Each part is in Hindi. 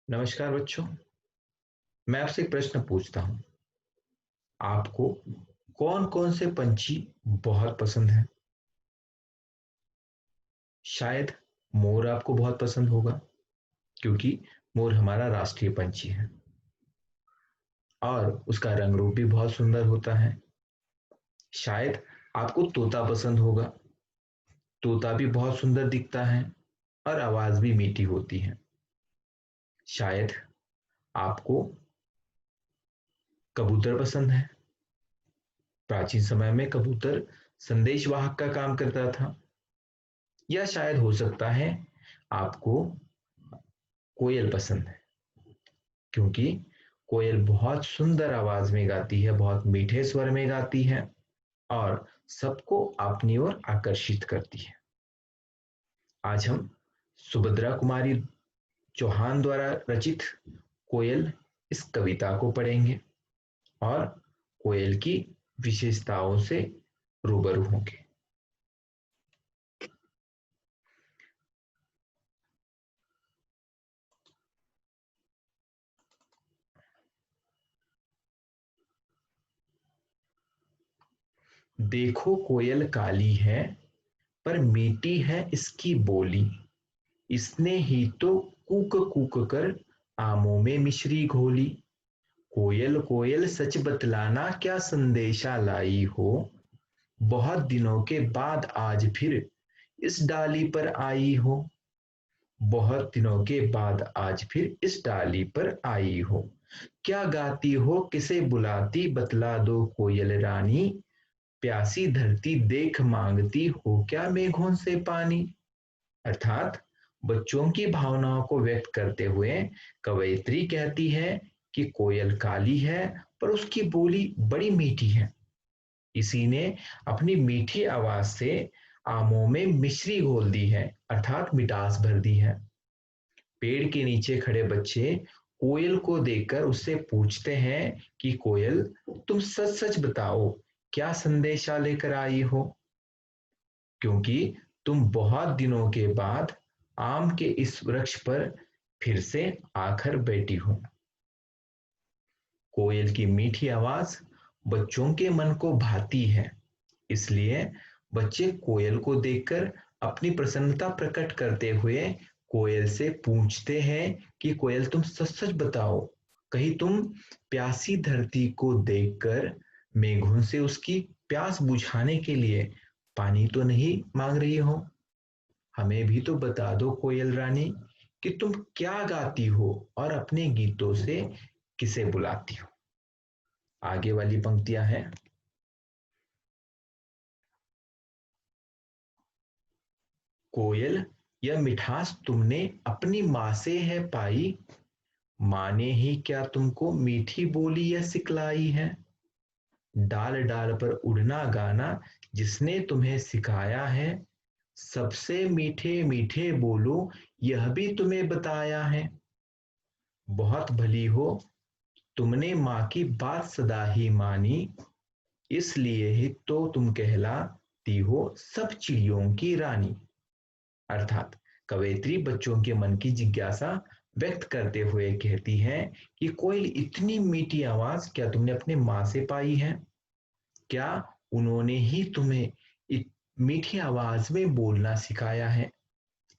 नमस्कार बच्चों। मैं आपसे एक प्रश्न पूछता हूँ। आपको कौन-कौन से पंछी बहुत पसंद हैं? शायद मोर आपको बहुत पसंद होगा क्योंकि मोर हमारा राष्ट्रीय पंछी है और उसका रंग रूप भी बहुत सुंदर होता है। शायद आपको तोता पसंद होगा। तोता भी बहुत सुंदर दिखता है और आवाज भी मीठी होती है। शायद आपको कबूतर पसंद है। प्राचीन समय में कबूतर संदेशवाहक का काम करता था। या शायद हो सकता है आपको कोयल पसंद है क्योंकि कोयल बहुत सुंदर आवाज में गाती है, बहुत मीठे स्वर में गाती है और सबको अपनी ओर आकर्षित करती है। आज हम सुभद्रा कुमारी चौहान द्वारा रचित कोयल इस कविता को पढ़ेंगे और कोयल की विशेषताओं से रूबरू होंगे। देखो कोयल काली है पर मीठी है इसकी बोली, इसने ही तो कूक कूक कर आमों में मिश्री घोली। कोयल कोयल सच बतलाना क्या संदेशा लाई हो, बहुत दिनों के बाद आज फिर इस डाली पर आई हो। बहुत दिनों के बाद आज फिर इस डाली पर आई हो। क्या गाती हो किसे बुलाती बतला दो कोयल रानी, प्यासी धरती देख मांगती हो क्या मेघों से पानी। अर्थात बच्चों की भावनाओं को व्यक्त करते हुए कवयित्री कहती है कि कोयल काली है पर उसकी बोली बड़ी मीठी है। इसी ने अपनी मीठी आवाज से आमों में मिश्री घोल दी है, अर्थात मिठास भर दी है। पेड़ के नीचे खड़े बच्चे कोयल को देखकर उससे पूछते हैं कि कोयल, तुम सच सच बताओ, क्या संदेशा लेकर आई हो, क्योंकि तुम बहुत दिनों के बाद आम के इस वृक्ष पर फिर से आकर बैठी हो। कोयल की मीठी आवाज बच्चों के मन को भाती है, इसलिए बच्चे कोयल को देखकर अपनी प्रसन्नता प्रकट करते हुए कोयल से पूछते हैं कि कोयल, तुम सच सच बताओ, कहीं तुम प्यासी धरती को देखकर मेघों से उसकी प्यास बुझाने के लिए पानी तो नहीं मांग रही हो। हमें भी तो बता दो कोयल रानी कि तुम क्या गाती हो और अपने गीतों से किसे बुलाती हो। आगे वाली पंक्तियां हैं। कोयल, यह मिठास तुमने अपनी माँ से है पाई, माँ ने ही क्या तुमको मीठी बोली यह सिखलाई है। डाल डाल पर उड़ना गाना जिसने तुम्हें सिखाया है, सबसे मीठे मीठे बोलो यह भी तुम्हें बताया है। बहुत भली हो तुमने माँ की बात सदा ही मानी, इसलिए ही तो तुम कहलाती हो सब चिड़ियों की रानी। अर्थात कवयित्री बच्चों के मन की जिज्ञासा व्यक्त करते हुए कहती है कि कोयल इतनी मीठी आवाज क्या तुमने अपने माँ से पाई है? क्या उन्होंने ही तुम्हें मीठी आवाज में बोलना सिखाया है?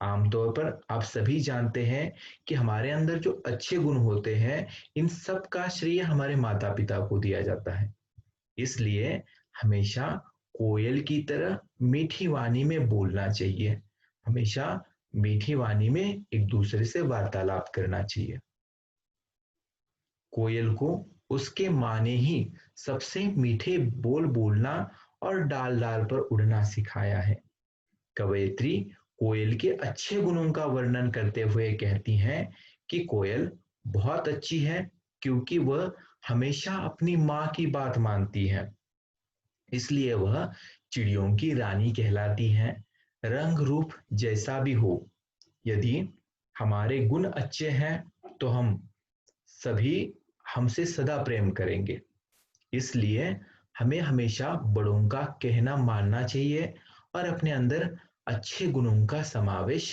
आमतौर पर आप सभी जानते हैं कि हमारे अंदर जो अच्छे गुण होते हैं, इन सब का श्रेय हमारे माता पिता को दिया जाता है। इसलिए हमेशा कोयल की तरह मीठी वाणी में बोलना चाहिए। हमेशा मीठी वाणी में एक दूसरे से वार्तालाप करना चाहिए। कोयल को उसके माँ ने ही सबसे मीठे बोल बोलना और डाल डाल पर उड़ना सिखाया है। कवयित्री कोयल के अच्छे गुणों का वर्णन करते हुए कहती हैं कि कोयल बहुत अच्छी है क्योंकि वह हमेशा अपनी माँ की बात मानती है, इसलिए वह चिड़ियों की रानी कहलाती हैं। रंग रूप जैसा भी हो, यदि हमारे गुण अच्छे हैं तो हम सभी हमसे सदा प्रेम करेंगे। इसलिए हमें हमेशा बड़ों का कहना मानना चाहिए और अपने अंदर अच्छे गुणों का समावेश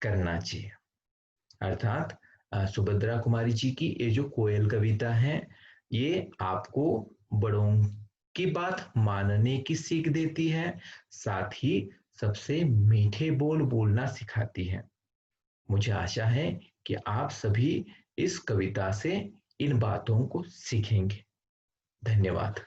करना चाहिए। अर्थात सुभद्रा कुमारी जी की ये जो कोयल कविता है, ये आपको बड़ों की बात मानने की सीख देती है, साथ ही सबसे मीठे बोल बोलना सिखाती है। मुझे आशा है कि आप सभी इस कविता से इन बातों को सीखेंगे। धन्यवाद।